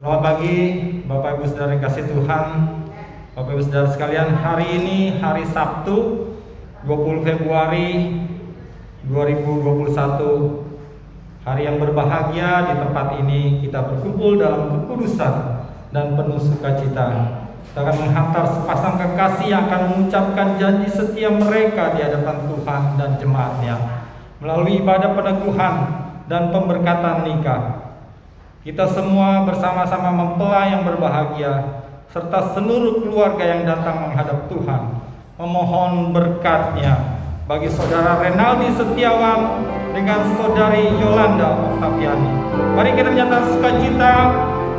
Selamat pagi Bapak Ibu Saudara yang kasih Tuhan. Bapak Ibu Saudara sekalian, hari ini hari Sabtu 20 Februari 2021. Hari yang berbahagia. Di tempat ini kita berkumpul dalam kekudusan dan penuh sukacita. Kita akan menghantar sepasang kekasih yang akan mengucapkan janji setia mereka di hadapan Tuhan dan jemaatnya melalui ibadah peneguhan dan pemberkatan nikah. Kita semua bersama-sama mempelai yang berbahagia serta seluruh keluarga yang datang menghadap Tuhan memohon berkat-Nya bagi Saudara Renaldi Setiawan dengan Saudari Yolanda Octaviani. Mari kita menyatakan sukacita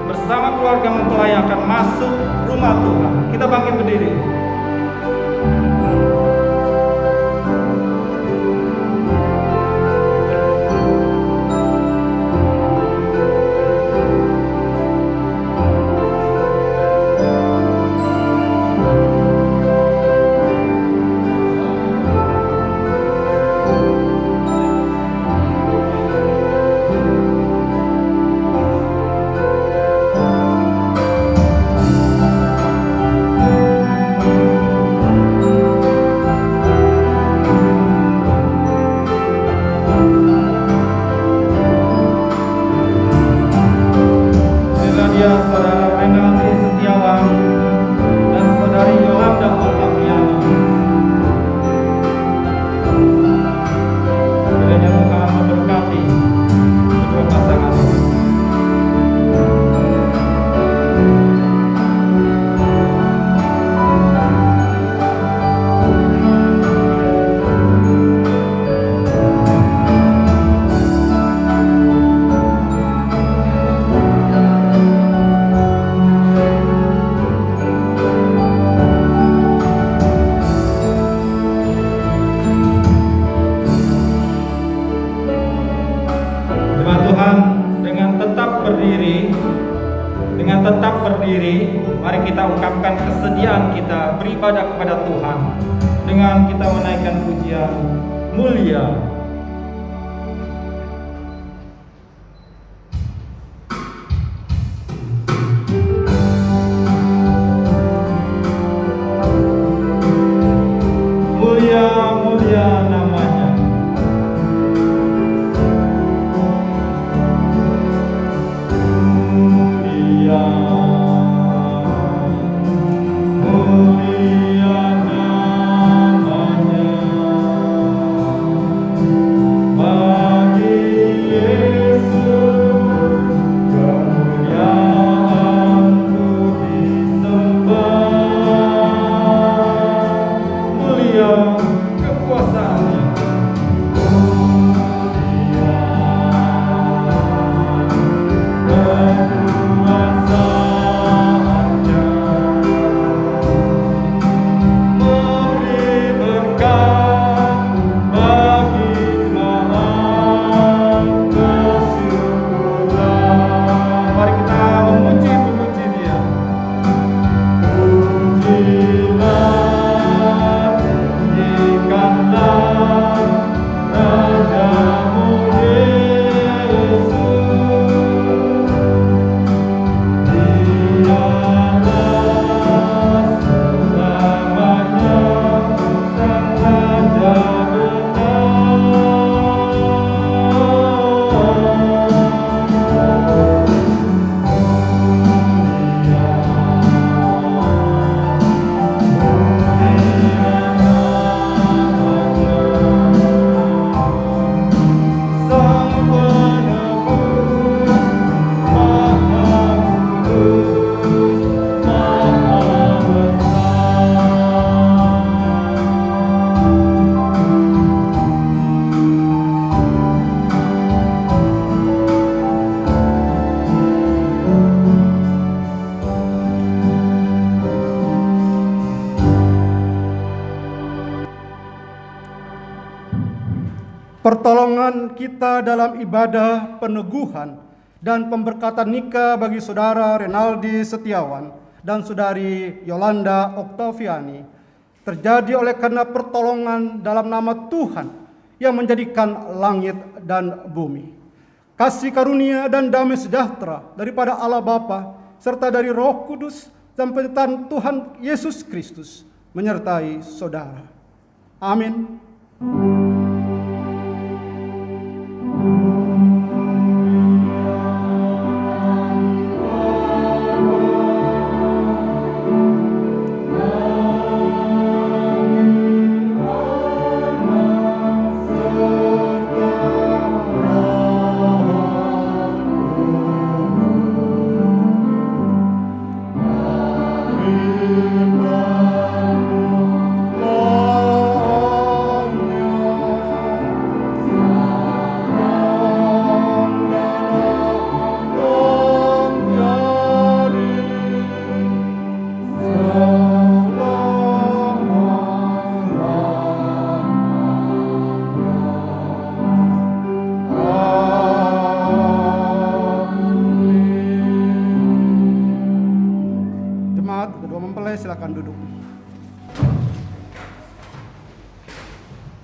bersama keluarga mempelai yang akan masuk rumah Tuhan. Kita bangkit berdiri. Mari kita ungkapkan kesediaan kita beribadah kepada Tuhan dengan kita menaikkan pujian mulia. Mulia, mulia namanya. Pertolongan kita dalam ibadah peneguhan dan pemberkatan nikah bagi Saudara Renaldi Setiawan dan Saudari Yolanda Octaviani terjadi oleh karena pertolongan dalam nama Tuhan yang menjadikan langit dan bumi. kasih karunia dan damai sejahtera daripada Allah Bapa serta dari Roh Kudus dan penyertaan Tuhan Yesus Kristus menyertai saudara. Amin. Silakan duduk.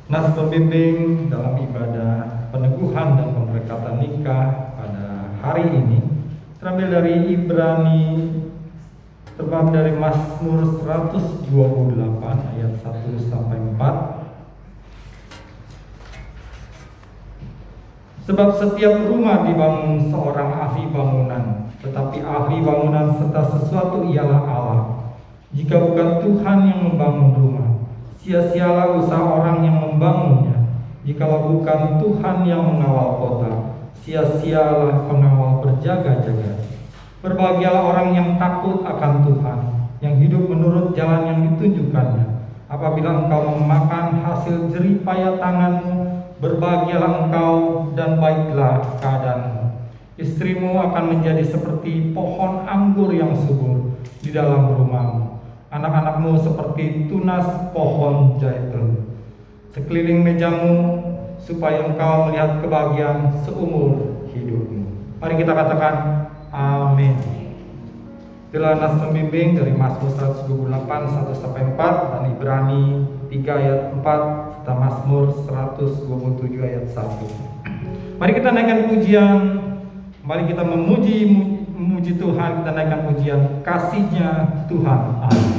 Nas pembimbing dalam ibadah peneguhan dan pemberkatan nikah pada hari ini terambil dari Ibrani, terbang dari Mazmur 128 ayat 1 sampai 4. Sebab setiap rumah dibangun seorang ahli bangunan, tetapi ahli bangunan serta sesuatu ialah Allah. Jika bukan Tuhan yang membangun rumah, sia-sialah usaha orang yang membangunnya. Jikalau bukan Tuhan yang mengawal kota, sia-sialah pengawal berjaga-jaga. Berbahagialah orang yang takut akan Tuhan, yang hidup menurut jalan yang ditunjukkannya. Apabila engkau memakan hasil jerih payah tanganmu, berbahagialah engkau dan baiklah keadaanmu. Istrimu akan menjadi seperti pohon anggur yang subur di dalam rumahmu. Anak-anakmu seperti tunas pohon zaitun. Sekeliling mejamu supaya engkau melihat kebahagiaan seumur hidupmu. Mari kita katakan amin. Itulah nas pembimbing dari Mazmur 128 1 sampai 4 dan Ibrani 3 ayat 4 serta Mazmur 127 ayat 1. Mari kita naikkan pujian. Mari kita memuji Tuhan, kita naikkan pujian kasih-Nya Tuhan Allah.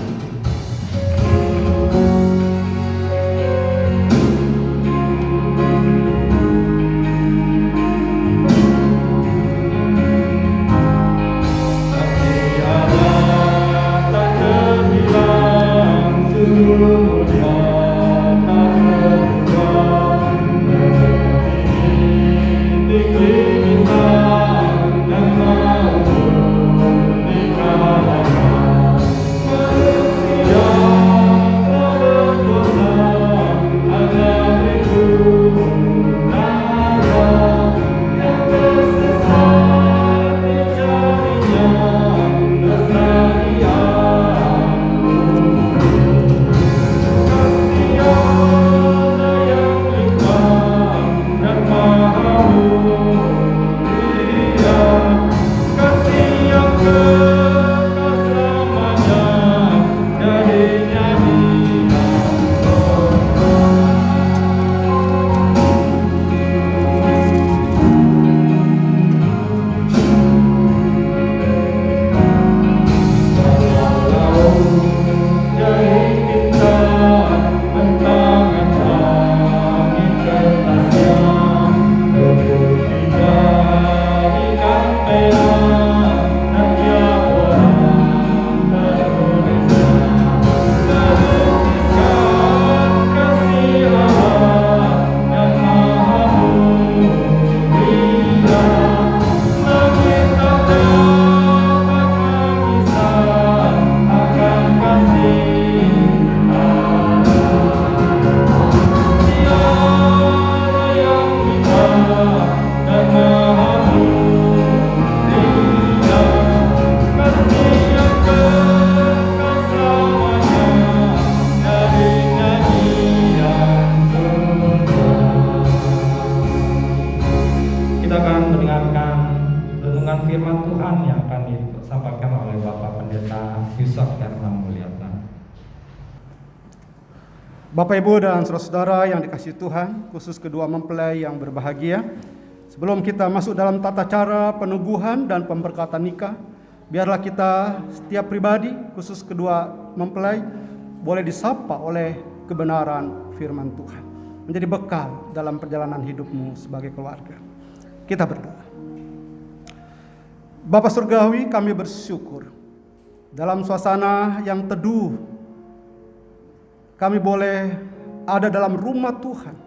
Bapak, Ibu, dan saudara-saudara yang dikasihi Tuhan, khusus kedua mempelai yang berbahagia, Sebelum kita masuk dalam tata cara peneguhan dan pemberkatan nikah, biarlah kita setiap pribadi, khusus kedua mempelai, boleh disapa oleh kebenaran firman Tuhan, menjadi bekal dalam perjalanan hidupmu sebagai keluarga. Kita berdoa. Bapa Surgawi, kami bersyukur dalam suasana yang teduh, kami boleh ada dalam rumah Tuhan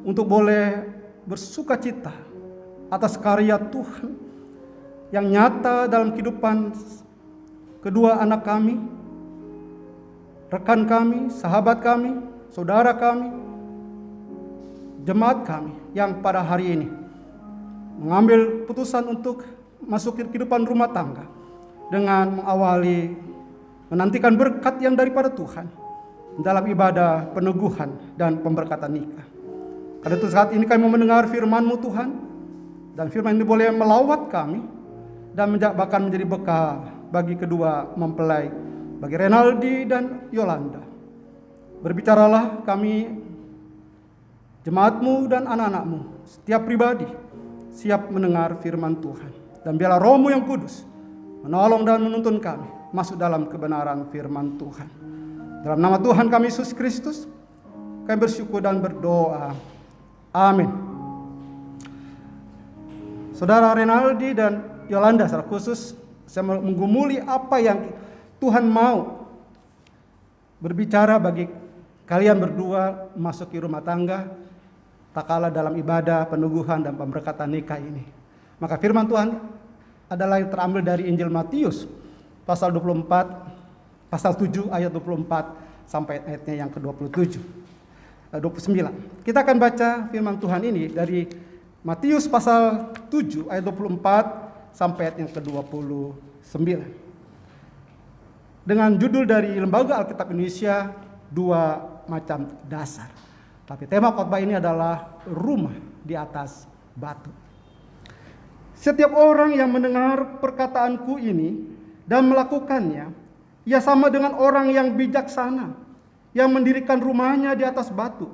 untuk boleh bersuka cita atas karya Tuhan yang nyata dalam kehidupan kedua anak kami, rekan kami, sahabat kami, saudara kami, jemaat kami yang pada hari ini mengambil putusan untuk masuk ke kehidupan rumah tangga dengan mengawali menantikan berkat yang daripada Tuhan dalam ibadah peneguhan dan pemberkatan nikah. Pada saat ini kami mau mendengar firman-Mu Tuhan, dan firman ini boleh melawat kami dan bahkan menjadi bekal bagi kedua mempelai, bagi Renaldi dan Yolanda. Berbicaralah kami, jemaat-Mu dan anak-anak-Mu, setiap pribadi siap mendengar firman Tuhan. Dan biarlah Roh-Mu yang kudus menolong dan menuntun kami masuk dalam kebenaran firman Tuhan. Dalam nama Tuhan kami Yesus Kristus, kami bersyukur dan berdoa. Amin. Saudara Renaldi dan Yolanda, secara khusus saya menggumuli apa yang Tuhan mau berbicara bagi kalian berdua masuk ke rumah tangga, tak kalah dalam ibadah peneguhan dan pemberkatan nikah ini. Maka firman Tuhan adalah yang terambil dari Injil Matius pasal 24, pasal 7 ayat 24 sampai ayatnya yang ke-29. Kita akan baca firman Tuhan ini dari Matius pasal 7 ayat 24 sampai ayat yang ke-29. Dengan judul dari Lembaga Alkitab Indonesia, Dua Macam Dasar. Tapi tema khotbah ini adalah rumah di atas batu. Setiap orang yang mendengar perkataanku ini dan melakukannya, ia sama dengan orang yang bijaksana yang mendirikan rumahnya di atas batu.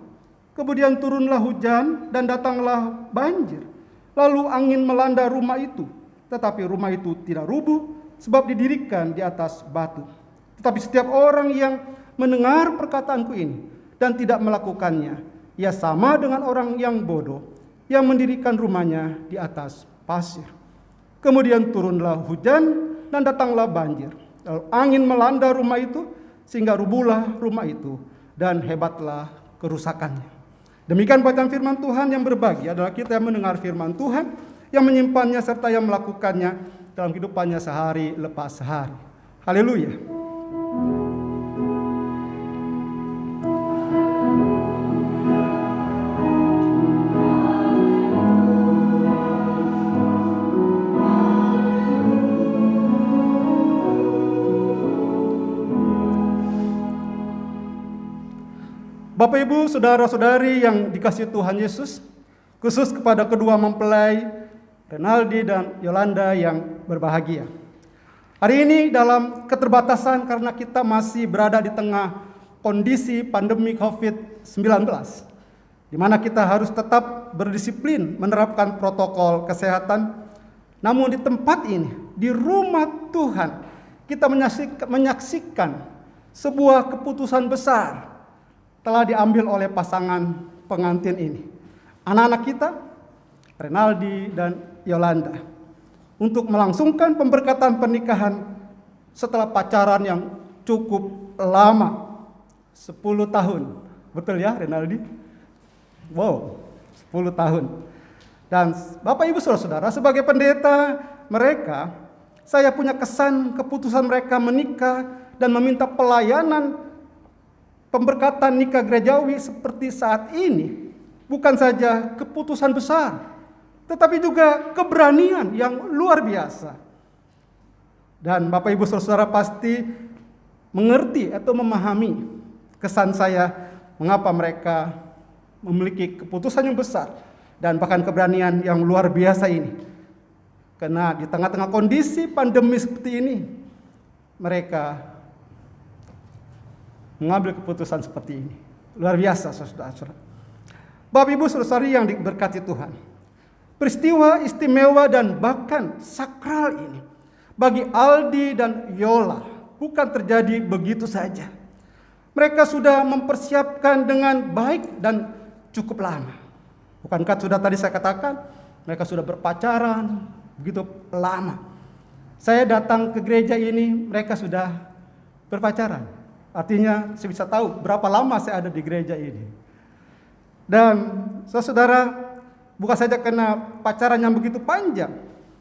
Kemudian turunlah hujan dan datanglah banjir. Lalu angin melanda rumah itu, tetapi rumah itu tidak rubuh sebab didirikan di atas batu. Tetapi setiap orang yang mendengar perkataanku ini dan tidak melakukannya, ia sama dengan orang yang bodoh yang mendirikan rumahnya di atas pasir. Kemudian turunlah hujan dan datanglah banjir. Lalu angin melanda rumah itu sehingga rubuhlah rumah itu dan hebatlah kerusakannya. Demikian bacaan firman Tuhan. Yang berbahagia adalah kita yang mendengar firman Tuhan, yang menyimpannya serta yang melakukannya dalam kehidupannya sehari lepas sehari. Haleluya. Bapak Ibu, saudara-saudari yang dikasihi Tuhan Yesus, khusus kepada kedua mempelai Renaldi dan Yolanda yang berbahagia. Hari ini dalam keterbatasan karena kita masih berada di tengah kondisi pandemi COVID-19, di mana kita harus tetap berdisiplin menerapkan protokol kesehatan. Namun di tempat ini, di rumah Tuhan, kita menyaksikan sebuah keputusan besar telah diambil oleh pasangan pengantin ini, anak-anak kita, Renaldi dan Yolanda, untuk melangsungkan pemberkatan pernikahan setelah pacaran yang cukup lama, 10 tahun. Betul ya Renaldi? Wow, 10 tahun. Dan Bapak Ibu Saudara-saudara, sebagai pendeta mereka, saya punya kesan keputusan mereka menikah dan meminta pelayanan pemberkatan nikah gerejawi seperti saat ini bukan saja keputusan besar, tetapi juga keberanian yang luar biasa. Dan Bapak Ibu Saudara pasti mengerti atau memahami kesan saya mengapa mereka memiliki keputusan yang besar dan bahkan keberanian yang luar biasa ini. Karena di tengah-tengah kondisi pandemi seperti ini, mereka mengambil keputusan seperti ini. Luar biasa, saudara-saudara. Bapak Ibu saudara yang diberkati Tuhan. Peristiwa istimewa dan bahkan sakral ini bagi Aldi dan Yola bukan terjadi begitu saja. Mereka sudah mempersiapkan dengan baik dan cukup lama. Bukankah sudah tadi saya katakan mereka sudah berpacaran begitu lama. Saya datang ke gereja ini, mereka sudah berpacaran. Artinya saya bisa tahu berapa lama saya ada di gereja ini. Dan saudara, bukan saja karena pacaran yang begitu panjang,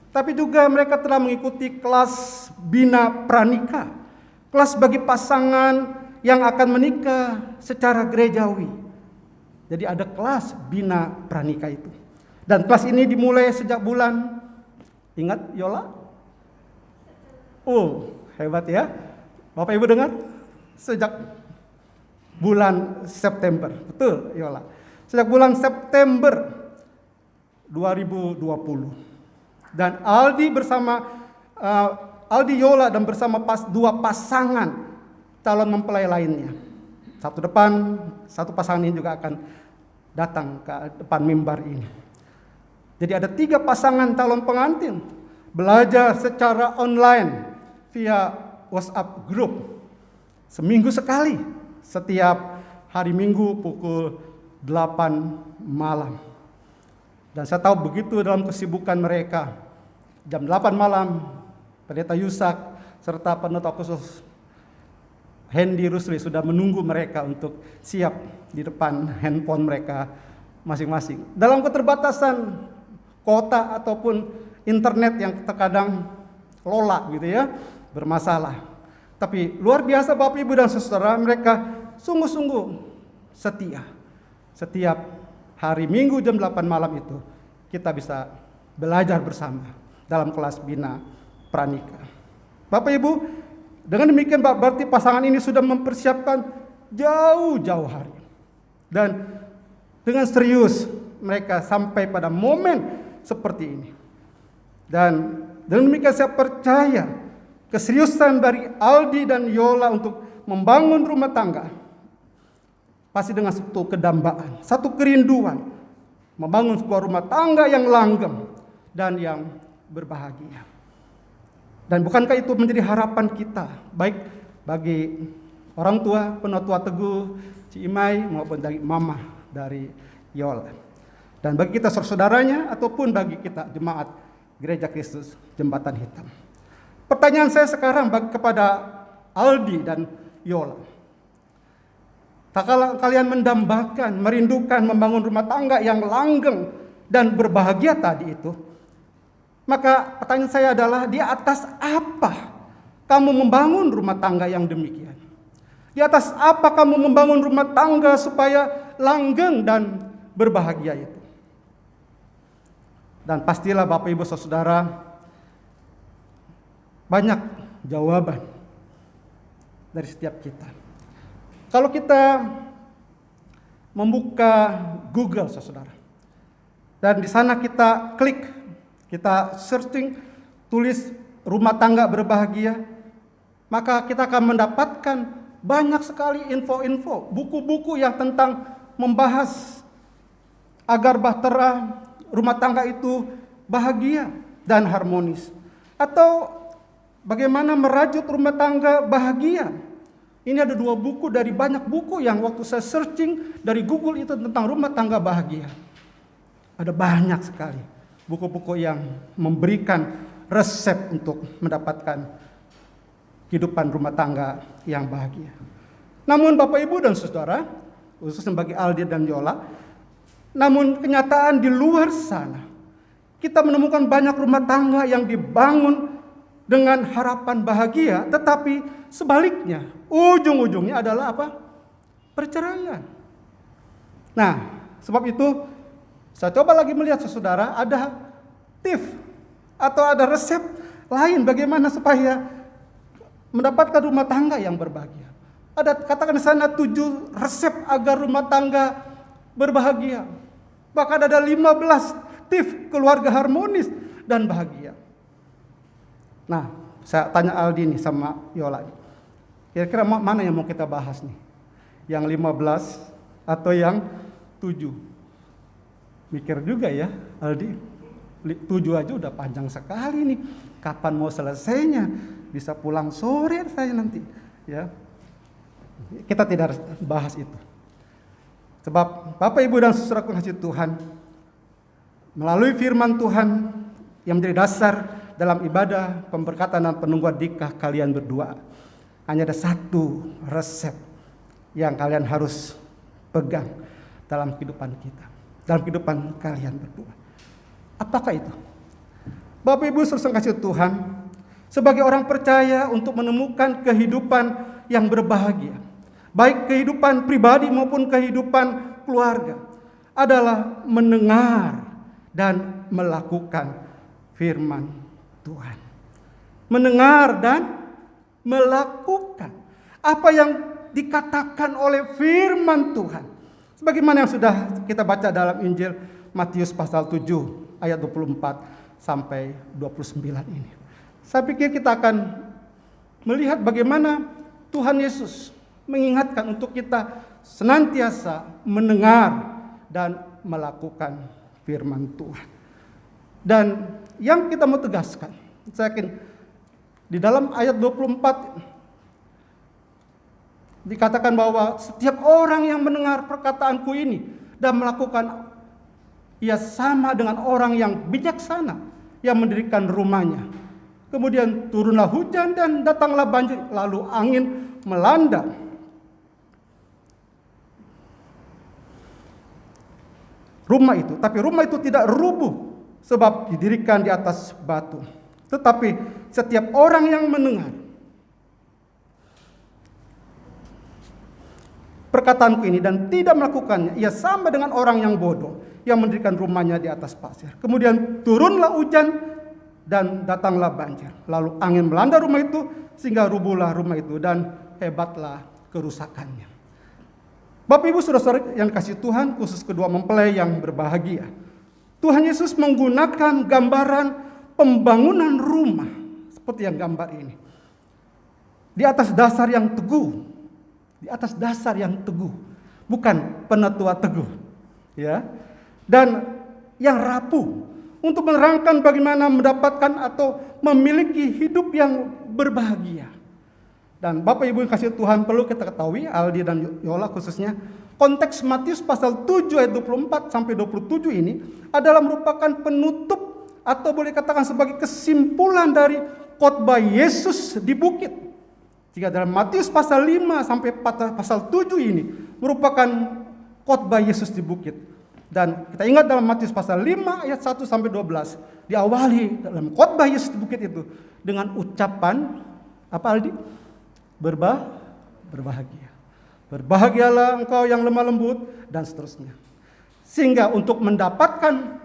tapi juga mereka telah mengikuti kelas bina pranikah, kelas bagi pasangan yang akan menikah secara gerejawi. Jadi ada kelas bina pranikah itu. Dan kelas ini dimulai sejak bulan, ingat Yola? Oh, hebat ya. Bapak Ibu dengar? Sejak bulan September. Betul, Yola. Sejak bulan September 2020. Dan Aldi Yola dan bersama dua pasangan calon mempelai lainnya. Satu depan, satu pasangan ini juga akan datang ke depan mimbar ini. Jadi ada 3 pasangan calon pengantin belajar secara online via WhatsApp group. Seminggu sekali, setiap hari Minggu pukul 8 malam. Dan saya tahu begitu dalam kesibukan mereka, jam 8 malam, Pendeta Yusak serta Pendeta Khusus Hendy Rusli sudah menunggu mereka untuk siap di depan handphone mereka masing-masing. Dalam keterbatasan kota ataupun internet yang terkadang lola gitu ya, bermasalah. Tapi luar biasa Bapak Ibu dan Saudara, mereka sungguh-sungguh setia. Setiap hari Minggu jam 8 malam itu kita bisa belajar bersama dalam kelas bina pranikah. Bapak Ibu, dengan demikian berarti pasangan ini sudah mempersiapkan jauh-jauh hari. Dan dengan serius mereka sampai pada momen seperti ini. Dan dengan demikian saya percaya keseriusan dari Aldi dan Yola untuk membangun rumah tangga pasti dengan satu kedambaan, satu kerinduan membangun sebuah rumah tangga yang langgeng dan yang berbahagia. Dan bukankah itu menjadi harapan kita, baik bagi orang tua, penatua teguh, Ci Imai, maupun dari mama dari Yola. Dan bagi kita saudaranya, ataupun bagi kita jemaat Gereja Kristus Jembatan Hitam. Pertanyaan saya sekarang kepada Aldi dan Yola. Tak kala kalian mendambakan, merindukan membangun rumah tangga yang langgeng dan berbahagia tadi itu, maka pertanyaan saya adalah, di atas apa kamu membangun rumah tangga yang demikian? Di atas apa kamu membangun rumah tangga supaya langgeng dan berbahagia itu? Dan pastilah Bapak Ibu Saudara, banyak jawaban dari setiap kita. Kalau kita membuka Google Saudara, dan di sana kita klik, kita searching, tulis rumah tangga berbahagia, maka kita akan mendapatkan banyak sekali info-info, buku-buku yang tentang membahas agar bahtera rumah tangga itu bahagia dan harmonis. Atau bagaimana merajut rumah tangga bahagia. Ini ada 2 buku dari banyak buku yang waktu saya searching dari Google itu tentang rumah tangga bahagia. Ada banyak sekali buku-buku yang memberikan resep untuk mendapatkan kehidupan rumah tangga yang bahagia. Namun Bapak Ibu dan Saudara, khususnya bagi Aldi dan Yola, namun kenyataan di luar sana, kita menemukan banyak rumah tangga yang dibangun dengan harapan bahagia, tetapi sebaliknya, ujung-ujungnya adalah apa? Perceraian. Nah, sebab itu saya coba lagi melihat saudara, ada tips atau ada resep lain bagaimana supaya mendapatkan rumah tangga yang berbahagia. Ada katakan di sana 7 resep agar rumah tangga berbahagia. Bahkan ada 15 tips keluarga harmonis dan bahagia. Nah, saya tanya Aldi nih sama Yola. Kira-kira mana yang mau kita bahas nih? Yang 15 atau yang 7? Mikir juga ya Aldi. 7 aja udah panjang sekali nih. Kapan mau selesainya? Bisa pulang sore saya nanti, ya. Kita tidak harus bahas itu. Sebab Bapak Ibu dan saudaraku kasih Tuhan, melalui firman Tuhan yang menjadi dasar dalam ibadah pemberkatan dan penungguan nikah kalian berdua, hanya ada satu resep yang kalian harus pegang dalam kehidupan kita, dalam kehidupan kalian berdua. Apakah itu? Bapak Ibu saudara kasih Tuhan, sebagai orang percaya untuk menemukan kehidupan yang berbahagia, baik kehidupan pribadi maupun kehidupan keluarga, adalah mendengar dan melakukan firman Tuhan. Mendengar dan melakukan apa yang dikatakan oleh firman Tuhan. Sebagaimana yang sudah kita baca dalam Injil Matius pasal 7 ayat 24 sampai 29 ini. Saya pikir kita akan melihat bagaimana Tuhan Yesus mengingatkan untuk kita senantiasa mendengar dan melakukan firman Tuhan. Dan yang kita mau tegaskan, saya yakin di dalam ayat 24 dikatakan bahwa setiap orang yang mendengar perkataanku ini dan melakukan, ia sama dengan orang yang bijaksana yang mendirikan rumahnya. Kemudian turunlah hujan dan datanglah banjir, lalu angin melanda rumah itu. Tapi rumah itu tidak rubuh sebab didirikan di atas batu. Tetapi setiap orang yang mendengar perkataanku ini dan tidak melakukannya, ia sama dengan orang yang bodoh yang mendirikan rumahnya di atas pasir. Kemudian turunlah hujan dan datanglah banjir. Lalu angin melanda rumah itu sehingga rubuhlah rumah itu dan hebatlah kerusakannya. Bapak Ibu saudara-saudara yang kasih Tuhan, khusus kedua mempelai yang berbahagia, Tuhan Yesus menggunakan gambaran pembangunan rumah seperti yang gambar ini. Di atas dasar yang teguh, di atas dasar yang teguh, bukan penetua teguh, ya. Dan yang rapuh untuk menerangkan bagaimana mendapatkan atau memiliki hidup yang berbahagia. Dan Bapak Ibu yang kasih Tuhan, perlu kita ketahui, Aldi dan Yola khususnya, konteks Matius pasal 7 ayat 24 sampai 27 ini adalah merupakan penutup atau boleh katakan sebagai kesimpulan dari khotbah Yesus di bukit. Jika dalam Matius pasal 5 sampai pasal 7 ini merupakan khotbah Yesus di bukit. Dan kita ingat dalam Matius pasal 5 ayat 1 sampai 12 diawali dalam khotbah Yesus di bukit itu dengan ucapan apa Aldi? Berbahagia. Berbahagialah engkau yang lemah lembut dan seterusnya. Sehingga untuk mendapatkan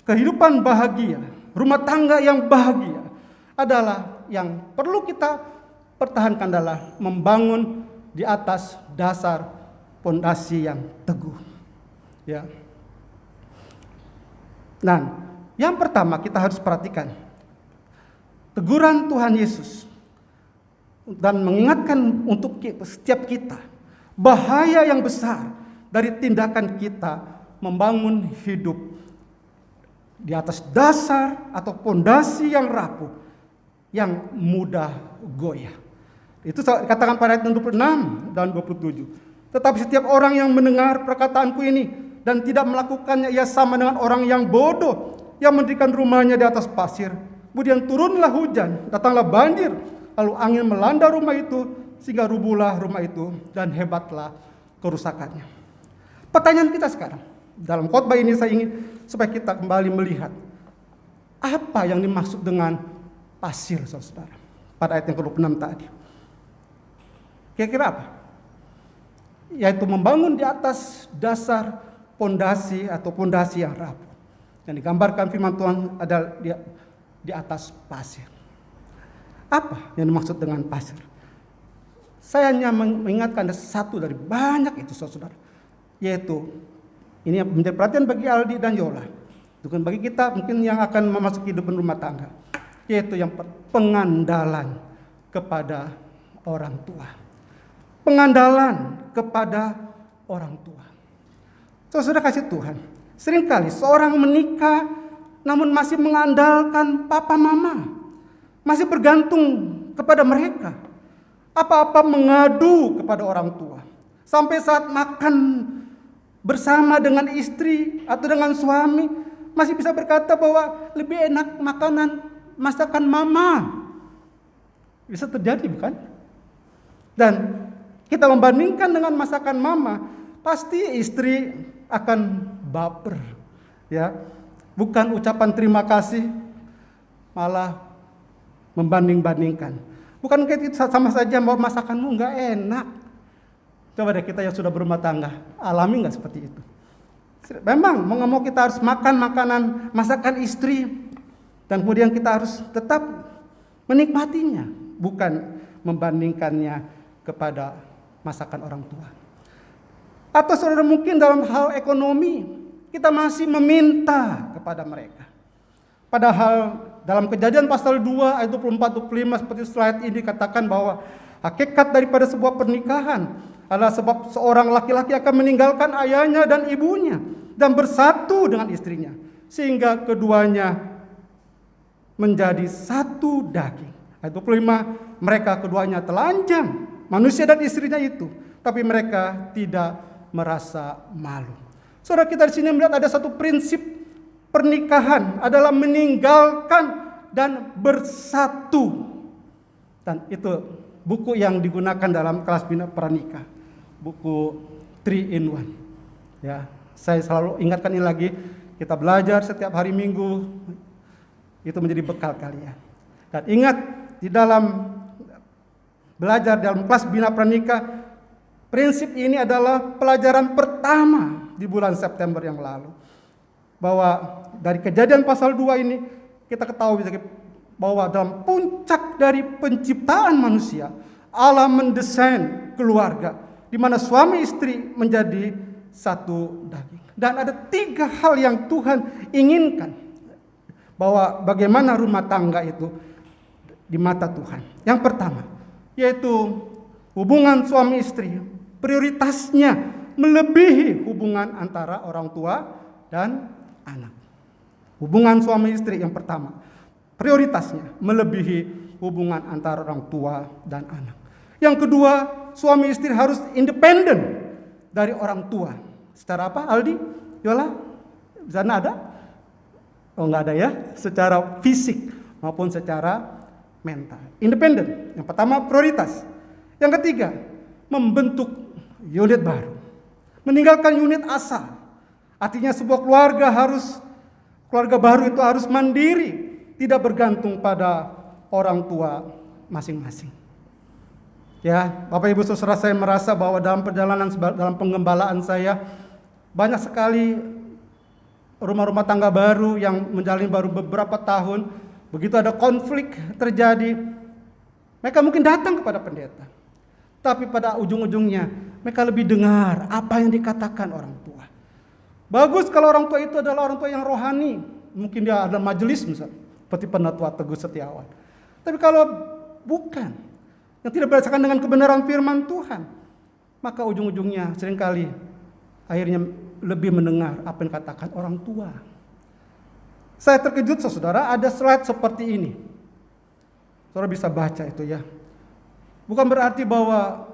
kehidupan bahagia, rumah tangga yang bahagia adalah yang perlu kita pertahankan adalah membangun di atas dasar pondasi yang teguh. Ya. Nah, yang pertama kita harus perhatikan teguran Tuhan Yesus dan mengingatkan untuk setiap kita bahaya yang besar dari tindakan kita membangun hidup di atas dasar atau pondasi yang rapuh, yang mudah goyah. Itu katakan pada ayat 26 dan 27. Tetapi setiap orang yang mendengar perkataanku ini dan tidak melakukannya, ia sama dengan orang yang bodoh yang mendirikan rumahnya di atas pasir. Kemudian turunlah hujan, datanglah banjir, lalu angin melanda rumah itu sehingga rubuhlah rumah itu dan hebatlah kerusakannya. Pertanyaan kita sekarang dalam khotbah ini, saya ingin supaya kita kembali melihat apa yang dimaksud dengan pasir, saudara, pada ayat yang ke-26 tadi. Kira-kira apa? Yaitu membangun di atas dasar pondasi atau pondasi yang rapuh. Yang digambarkan firman Tuhan adalah di atas pasir. Apa yang dimaksud dengan pasir? Saya hanya mengingatkan ada satu dari banyak itu, saudara. Yaitu, ini yang menjadi perhatian bagi Aldi dan Yola. Bukan bagi kita mungkin yang akan memasuki kehidupan rumah tangga. Yaitu yang pengandalan kepada orang tua. Pengandalan kepada orang tua. Saudara kasih Tuhan, seringkali seorang menikah namun masih mengandalkan papa mama, masih bergantung kepada mereka. Apa-apa mengadu kepada orang tua. Sampai saat makan bersama dengan istri atau dengan suami, masih bisa berkata bahwa lebih enak makanan masakan mama. Bisa terjadi, bukan? Dan kita membandingkan dengan masakan mama, pasti istri akan baper, ya. Bukan ucapan terima kasih, malah membanding-bandingkan. Bukan itu sama saja bahwa masakanmu nggak enak. Coba deh kita yang sudah berumah tangga, alami nggak seperti itu? Memang mau nggak mau kita harus makan makanan masakan istri, dan kemudian kita harus tetap menikmatinya, bukan membandingkannya kepada masakan orang tua. Atau saudara mungkin dalam hal ekonomi, kita masih meminta kepada mereka. Padahal dalam Kejadian pasal 2 ayat 24-25 seperti slide ini katakan bahwa hakikat daripada sebuah pernikahan adalah sebab seorang laki-laki akan meninggalkan ayahnya dan ibunya dan bersatu dengan istrinya, sehingga keduanya menjadi satu daging. Ayat 25, mereka keduanya telanjang, manusia dan istrinya itu, tapi mereka tidak merasa malu. Saudara, kita di sini melihat ada satu prinsip pernikahan adalah meninggalkan dan bersatu. Dan itu buku yang digunakan dalam kelas bina pranikah, buku 3 in 1. Ya, saya selalu ingatkan ini lagi, kita belajar setiap hari Minggu, itu menjadi bekal kalian. Dan ingat, di dalam belajar dalam kelas bina pranikah, prinsip ini adalah pelajaran pertama di bulan September yang lalu. Bahwa dari Kejadian pasal 2 ini kita ketahui bahwa dalam puncak dari penciptaan manusia, Allah mendesain keluarga di mana suami istri menjadi satu daging. Dan ada 3 hal yang Tuhan inginkan bahwa bagaimana rumah tangga itu di mata Tuhan. Yang pertama, yaitu hubungan suami istri prioritasnya melebihi hubungan antara orang tua dan anak. Hubungan suami istri yang pertama, prioritasnya melebihi hubungan antara orang tua dan anak. Yang kedua, suami istri harus independen dari orang tua. Secara apa, Aldi? Yola? Di sana ada? Oh, enggak ada ya? Secara fisik maupun secara mental. Independen. Yang pertama, prioritas. Yang ketiga, membentuk unit baru. Meninggalkan unit asal. Artinya sebuah keluarga baru itu harus mandiri, tidak bergantung pada orang tua masing-masing. Ya, Bapak Ibu Saudara, saya merasa bahwa dalam perjalanan dalam pengembalaan saya banyak sekali rumah-rumah tangga baru yang menjalani baru beberapa tahun. Begitu ada konflik terjadi, mereka mungkin datang kepada pendeta, tapi pada ujung-ujungnya mereka lebih dengar apa yang dikatakan orang tua. Bagus kalau orang tua itu adalah orang tua yang rohani. Mungkin dia ada majelis misalnya, seperti Penatua Teguh Setiawan. Tapi kalau bukan, yang tidak berdasarkan dengan kebenaran firman Tuhan, maka ujung-ujungnya seringkali akhirnya lebih mendengar apa yang dikatakan orang tua. Saya terkejut saudara, ada slide seperti ini. Saudara bisa baca itu ya. Bukan berarti bahwa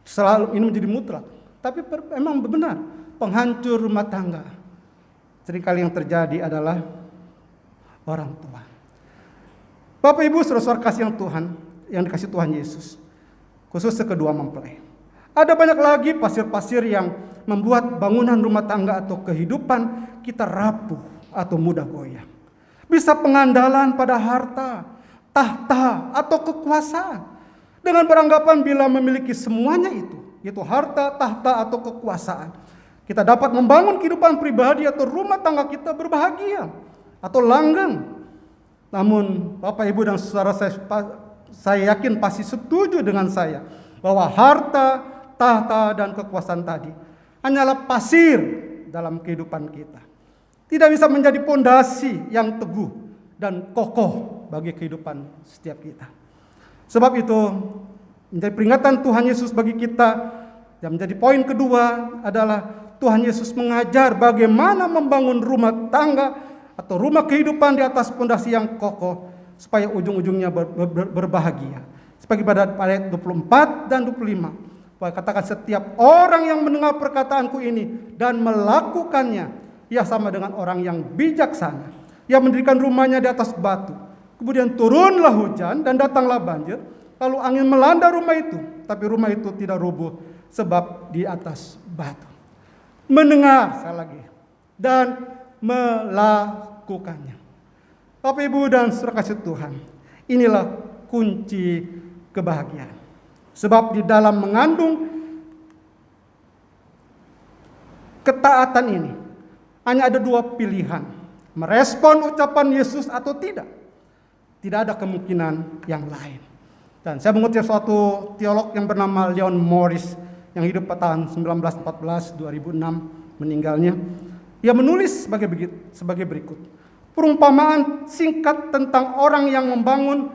selalu ini menjadi mutlak, tapi memang benar. Penghancur rumah tangga seringkali yang terjadi adalah orang tua. Bapak Ibu saudara kasih yang Tuhan, yang dikasih Tuhan Yesus, khususnya kedua mempelai. Ada banyak lagi pasir-pasir yang membuat bangunan rumah tangga atau kehidupan kita rapuh atau mudah goyah. Bisa pengandalan pada harta, tahta atau kekuasaan, dengan beranggapan bila memiliki semuanya itu, yaitu harta, tahta atau kekuasaan, kita dapat membangun kehidupan pribadi atau rumah tangga kita berbahagia atau langgeng. Namun Bapak Ibu dan saudara, saya yakin pasti setuju dengan saya bahwa harta, tahta dan kekuasaan tadi hanyalah pasir dalam kehidupan kita. Tidak bisa menjadi pondasi yang teguh dan kokoh bagi kehidupan setiap kita. Sebab itu menjadi peringatan Tuhan Yesus bagi kita. Yang menjadi poin kedua adalah Tuhan Yesus mengajar bagaimana membangun rumah tangga atau rumah kehidupan di atas pondasi yang kokoh supaya ujung-ujungnya berbahagia. Sebagai pada ayat 24 dan 25, bahwa katakan setiap orang yang mendengar perkataanku ini dan melakukannya, ia sama dengan orang yang bijaksana. Ia mendirikan rumahnya di atas batu. Kemudian turunlah hujan dan datanglah banjir, lalu angin melanda rumah itu, tapi rumah itu tidak rubuh sebab di atas batu. Mendengar, sekali lagi, dan melakukannya. Bapak, Ibu, dan saudara kasih Tuhan, inilah kunci kebahagiaan. Sebab di dalam mengandung ketaatan ini hanya ada dua pilihan: merespon ucapan Yesus atau tidak. Tidak ada kemungkinan yang lain. Dan saya mengutip suatu teolog yang bernama Leon Morris yang hidup pada tahun 1914, 2006 meninggalnya. Ia menulis sebagai berikut. Perumpamaan singkat tentang orang yang membangun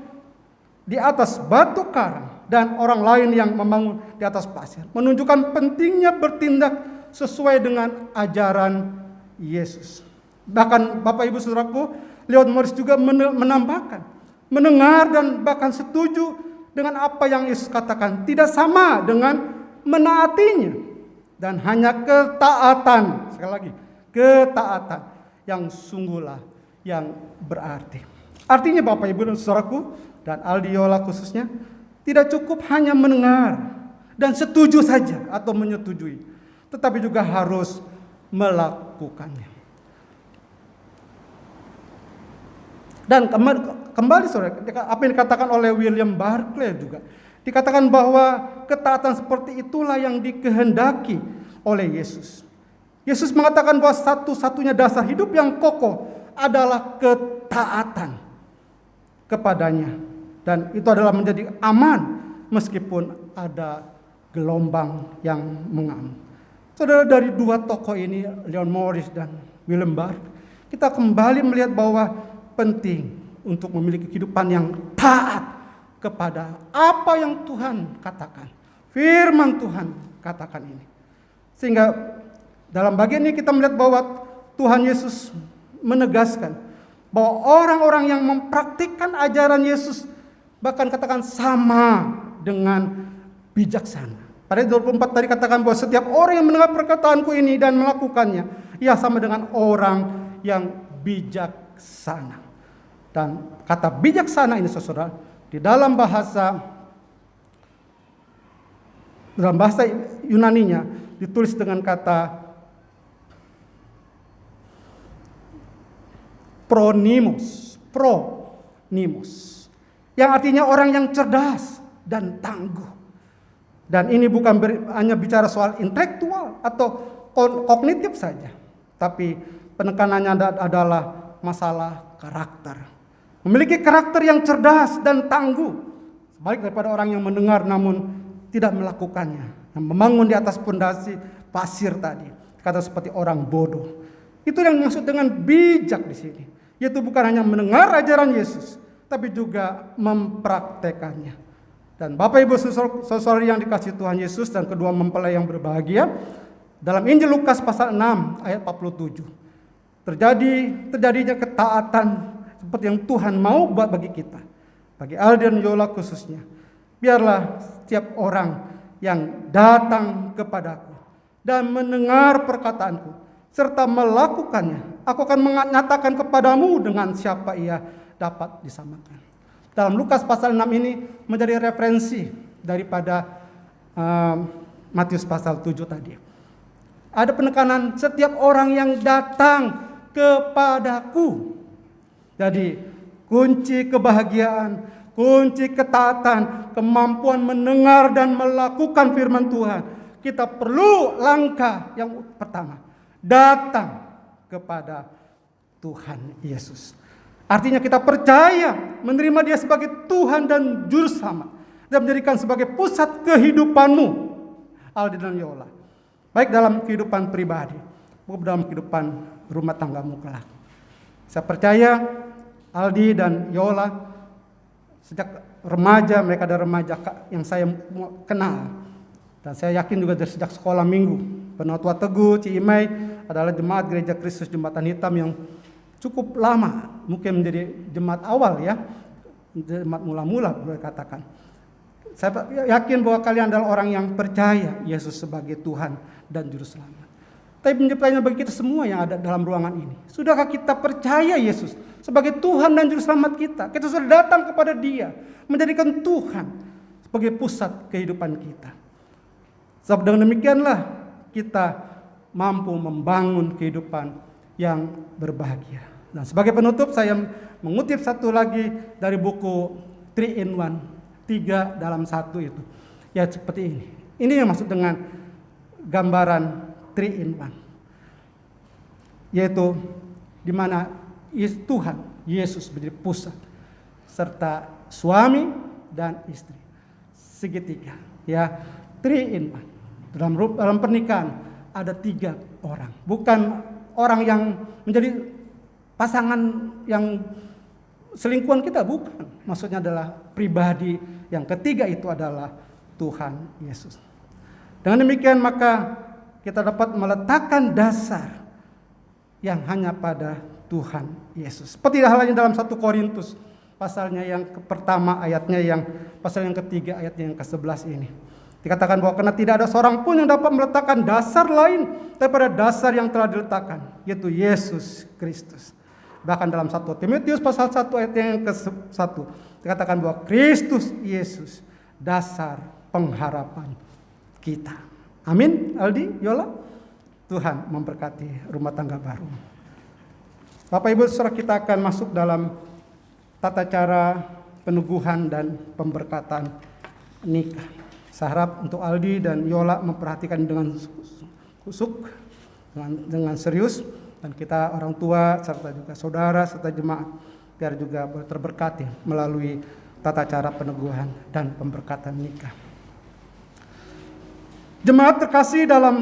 di atas batu karang dan orang lain yang membangun di atas pasir menunjukkan pentingnya bertindak sesuai dengan ajaran Yesus. Bahkan Bapak Ibu Saudaraku, Leon Morris juga menambahkan, mendengar dan bahkan setuju dengan apa yang Yesus katakan tidak sama dengan menaatinya, dan hanya ketaatan, sekali lagi, ketaatan yang sungguhlah yang berarti. Artinya Bapak Ibu dan Saudaraku, dan Aldi Yola khususnya, tidak cukup hanya mendengar dan setuju saja atau menyetujui, tetapi juga harus melakukannya. Dan kembali saudara, apa yang dikatakan oleh William Barclay juga, dikatakan bahwa ketaatan seperti itulah yang dikehendaki oleh Yesus. Yesus mengatakan bahwa satu-satunya dasar hidup yang kokoh adalah ketaatan kepadanya. Dan itu adalah menjadi aman meskipun ada gelombang yang mengamuk. Saudara, dari dua tokoh ini, Leon Morris dan William Barclay, kita kembali melihat bahwa penting untuk memiliki kehidupan yang taat kepada apa yang Tuhan katakan, firman Tuhan katakan ini. Sehingga dalam bagian ini kita melihat bahwa Tuhan Yesus menegaskan bahwa orang-orang yang mempraktikkan ajaran Yesus bahkan katakan sama dengan bijaksana. Pada ayat 24 tadi katakan bahwa setiap orang yang mendengar perkataanku ini dan melakukannya, ia sama dengan orang yang bijaksana. Dan kata bijaksana ini saudara, di dalam bahasa Yunaninya ditulis dengan kata pronimos, yang artinya orang yang cerdas dan tangguh. Dan ini bukan hanya bicara soal intelektual atau kognitif saja, tapi penekanannya adalah masalah karakter. Memiliki karakter yang cerdas dan tangguh, sebalik daripada orang yang mendengar namun tidak melakukannya, yang membangun di atas pondasi pasir tadi, kata seperti orang bodoh. Itu yang dimaksud dengan bijak di sini, yaitu bukan hanya mendengar ajaran Yesus, tapi juga mempraktekannya. Dan Bapak Ibu saudara yang dikasihi Tuhan Yesus dan kedua mempelai yang berbahagia, dalam Injil Lukas pasal 6 ayat 47, terjadinya ketaatan seperti yang Tuhan mau buat bagi kita, bagi Aldi dan Yola khususnya. Biarlah setiap orang yang datang kepadaku dan mendengar perkataanku serta melakukannya, aku akan menyatakan kepadamu dengan siapa ia dapat disamakan. Dalam Lukas pasal 6 ini menjadi referensi daripada Matius pasal 7 tadi. Ada penekanan setiap orang yang datang kepadaku. Jadi kunci kebahagiaan, kunci ketaatan, kemampuan mendengar dan melakukan firman Tuhan. Kita perlu langkah yang pertama, datang kepada Tuhan Yesus. Artinya kita percaya menerima Dia sebagai Tuhan dan Juru Selamat dan menjadikan sebagai pusat kehidupanmu, Aldi dan Yola. Baik dalam kehidupan pribadi maupun dalam kehidupan rumah tanggamu kelak. Saya percaya Aldi dan Yola sejak remaja, mereka adalah remaja yang saya kenal. Dan saya yakin juga dari sejak sekolah minggu. Penatua Teguh, Ciimai adalah jemaat Gereja Kristus Jembatan Hitam yang cukup lama, mungkin menjadi jemaat awal ya, jemaat mula-mula boleh katakan. Saya yakin bahwa kalian adalah orang yang percaya Yesus sebagai Tuhan dan Juru Selamat. Tapi pertanyaan bagi kita semua yang ada dalam ruangan ini, sudahkah kita percaya Yesus sebagai Tuhan dan Juru Selamat kita? Kita sudah datang kepada Dia, menjadikan Tuhan sebagai pusat kehidupan kita. Sebab dengan demikianlah kita mampu membangun kehidupan yang berbahagia. Nah, sebagai penutup saya mengutip satu lagi dari buku 3 in 1, 3 dalam 1 itu. Ya seperti ini. Ini yang maksud dengan gambaran 3 in 1. Yaitu di mana Tuhan Yesus menjadi pusat serta suami dan istri segitiga. Ya, 3 in 1. Dalam pernikahan ada 3 orang. Bukan orang yang menjadi pasangan yang selingkuhan kita, bukan. Maksudnya adalah pribadi yang ketiga itu adalah Tuhan Yesus. Dengan demikian maka kita dapat meletakkan dasar yang hanya pada Tuhan Yesus. Seperti halnya dalam 1 Korintus pasalnya yang pertama ayatnya yang pasal yang ketiga ayatnya yang ke-11 ini. Dikatakan bahwa karena tidak ada seorang pun yang dapat meletakkan dasar lain daripada dasar yang telah diletakkan, yaitu Yesus Kristus. Bahkan dalam 1 Timotius pasal 1 ayat yang ke-1 dikatakan bahwa Kristus Yesus dasar pengharapan kita. Amin. Aldi, Yola. Tuhan memberkati rumah tangga baru. Bapak Ibu Saudara, kita akan masuk dalam tata cara peneguhan dan pemberkatan nikah. Saya harap untuk Aldi dan Yola memperhatikan dengan kusuk, dengan serius, dan kita orang tua serta juga saudara serta jemaat biar juga boleh terberkati melalui tata cara peneguhan dan pemberkatan nikah. Jemaat terkasih dalam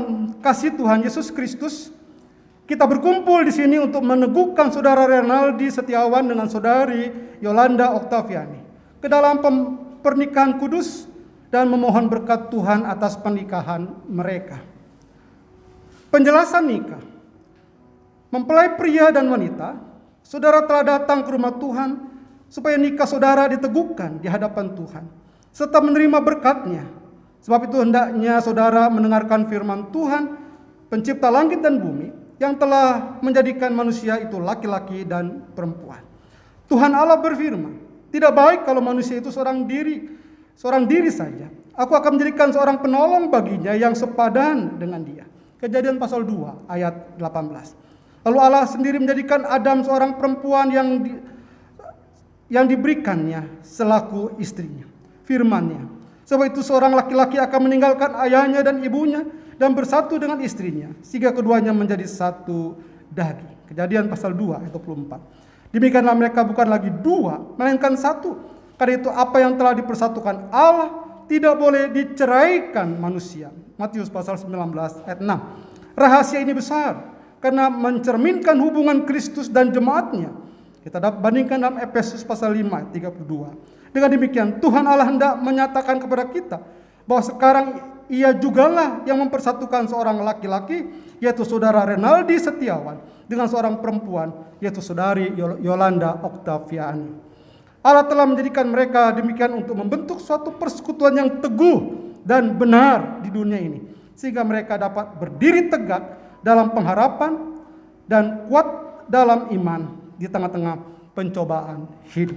kasih Tuhan Yesus Kristus, kita berkumpul di sini untuk meneguhkan saudara Renaldi Setiawan dengan saudari Yolanda Oktaviani ke dalam pernikahan kudus dan memohon berkat Tuhan atas pernikahan mereka. Penjelasan nikah. Mempelai pria dan wanita, saudara telah datang ke rumah Tuhan supaya nikah saudara diteguhkan di hadapan Tuhan serta menerima berkat-Nya. Sebab itu hendaknya saudara mendengarkan firman Tuhan, pencipta langit dan bumi, yang telah menjadikan manusia itu laki-laki dan perempuan. Tuhan Allah berfirman, tidak baik kalau manusia itu seorang diri saja. Aku akan menjadikan seorang penolong baginya yang sepadan dengan dia. Kejadian pasal 2 ayat 18. Lalu Allah sendiri menjadikan Adam seorang perempuan yang diberikannya selaku istrinya. Firman-Nya, sebab itu seorang laki-laki akan meninggalkan ayahnya dan ibunya dan bersatu dengan istrinya, sehingga keduanya menjadi satu daging. Kejadian pasal 2 ayat 24. Demikianlah mereka bukan lagi dua, melainkan satu. Karena itu apa yang telah dipersatukan Allah tidak boleh diceraikan manusia. Matius pasal 19 ayat 6. Rahasia ini besar karena mencerminkan hubungan Kristus dan jemaatnya. Kita dapat bandingkan dalam Efesus pasal 5 ayat 32. Dengan demikian Tuhan Allah hendak menyatakan kepada kita bahwa sekarang Ia jugalah yang mempersatukan seorang laki-laki, yaitu saudara Renaldi Setiawan, dengan seorang perempuan, yaitu saudari Yolanda Oktaviani. Allah telah menjadikan mereka demikian untuk membentuk suatu persekutuan yang teguh dan benar di dunia ini, sehingga mereka dapat berdiri tegak dalam pengharapan dan kuat dalam iman di tengah-tengah pencobaan hidup.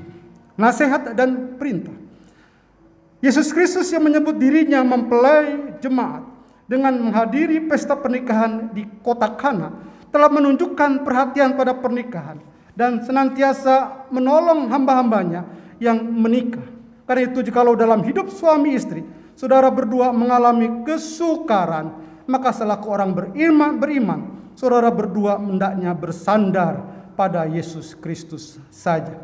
Nasihat dan perintah. Yesus Kristus yang menyebut dirinya mempelai jemaat dengan menghadiri pesta pernikahan di kota Kana telah menunjukkan perhatian pada pernikahan dan senantiasa menolong hamba-hambanya yang menikah. Karena itu jikalau dalam hidup suami istri saudara berdua mengalami kesukaran, maka selaku orang beriman saudara berdua hendaknya bersandar pada Yesus Kristus saja.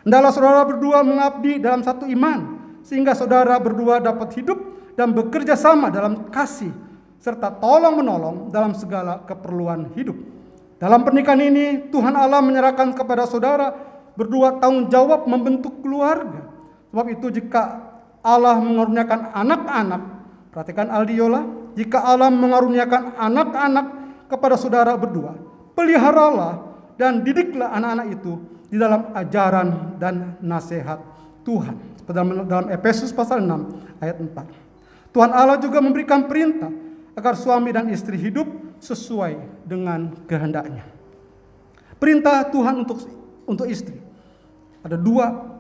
Hendaklah saudara berdua mengabdi dalam satu iman, sehingga saudara berdua dapat hidup dan bekerja sama dalam kasih, serta tolong-menolong dalam segala keperluan hidup. Dalam pernikahan ini, Tuhan Allah menyerahkan kepada saudara berdua tanggung jawab membentuk keluarga. Sebab itu jika Allah mengaruniakan anak-anak, perhatikan Aldiola, jika Allah mengaruniakan anak-anak kepada saudara berdua, peliharalah dan didiklah anak-anak itu di dalam ajaran dan nasihat Tuhan. Dalam Efesus pasal 6 ayat 4. Tuhan Allah juga memberikan perintah agar suami dan istri hidup sesuai dengan kehendaknya. Perintah Tuhan untuk istri ada dua.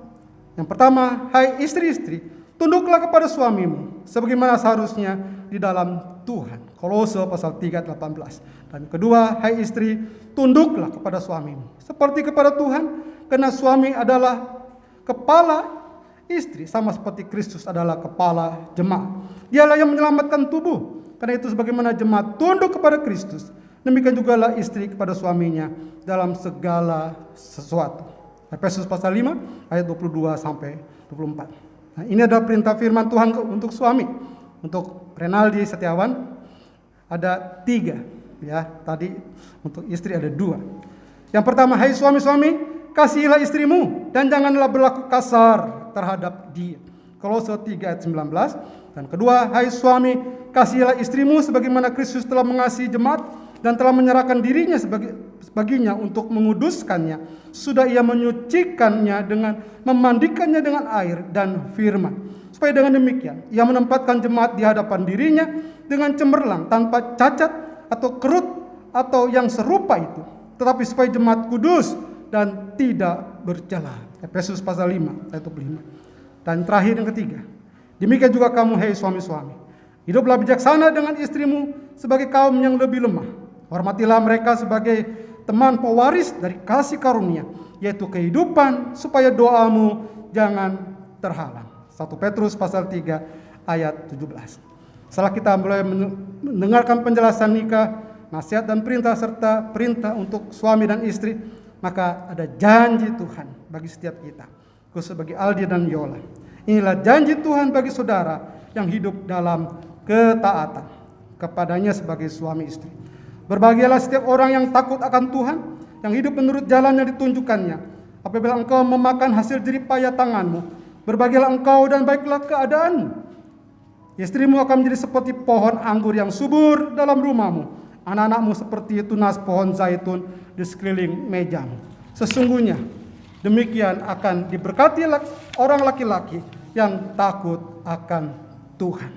Yang pertama, hai istri-istri, tunduklah kepada suamimu sebagaimana seharusnya di dalam Tuhan. Kolose pasal 3 ayat 18. Dan kedua, hai istri, tunduklah kepada suamimu seperti kepada Tuhan, karena suami adalah kepala istri sama seperti Kristus adalah kepala jemaat. Dialah yang menyelamatkan tubuh. Karena itu sebagaimana jemaat tunduk kepada Kristus, demikian jugalah istri kepada suaminya dalam segala sesuatu. Efesus pasal 5 ayat 22 sampai 24. Nah, ini adalah perintah firman Tuhan untuk suami. Untuk Renaldi Setiawan ada 3, ya. Tadi untuk istri ada 2. Yang pertama, hai suami-suami, kasihilah istrimu dan janganlah berlaku kasar terhadap dia. Kolose 3 ayat 19. Dan kedua, hai suami, kasihilah istrimu sebagaimana Kristus telah mengasihi jemaat dan telah menyerahkan dirinya baginya untuk menguduskannya. Sudah ia menyucikannya dengan memandikannya dengan air dan firman. Supaya dengan demikian ia menempatkan jemaat di hadapan dirinya dengan cemerlang, tanpa cacat atau kerut atau yang serupa itu. Tetapi supaya jemaat kudus dan tidak bercela. Efesus pasal 5 ayat 25. Dan terakhir yang ketiga, demikian juga kamu, hei suami-suami, hiduplah bijaksana dengan istrimu sebagai kaum yang lebih lemah. Hormatilah mereka sebagai teman pewaris dari kasih karunia, yaitu kehidupan, supaya doamu jangan terhalang. 1 Petrus pasal 3 ayat 17. Setelah kita mulai mendengarkan penjelasan nikah, nasihat dan perintah serta perintah untuk suami dan istri, maka ada janji Tuhan bagi setiap kita, khusus bagi Aldi dan Yola. Inilah janji Tuhan bagi saudara yang hidup dalam ketaatan kepadanya sebagai suami istri. Berbahagialah setiap orang yang takut akan Tuhan, yang hidup menurut jalan yang ditunjukkannya. Apabila engkau memakan hasil jerih payah tanganmu, berbahagialah engkau dan baiklah keadaanmu. Istrimu akan menjadi seperti pohon anggur yang subur dalam rumahmu. Anak-anakmu seperti tunas pohon zaitun di sekeliling mejamu. Sesungguhnya demikian akan diberkati orang laki-laki yang takut akan Tuhan.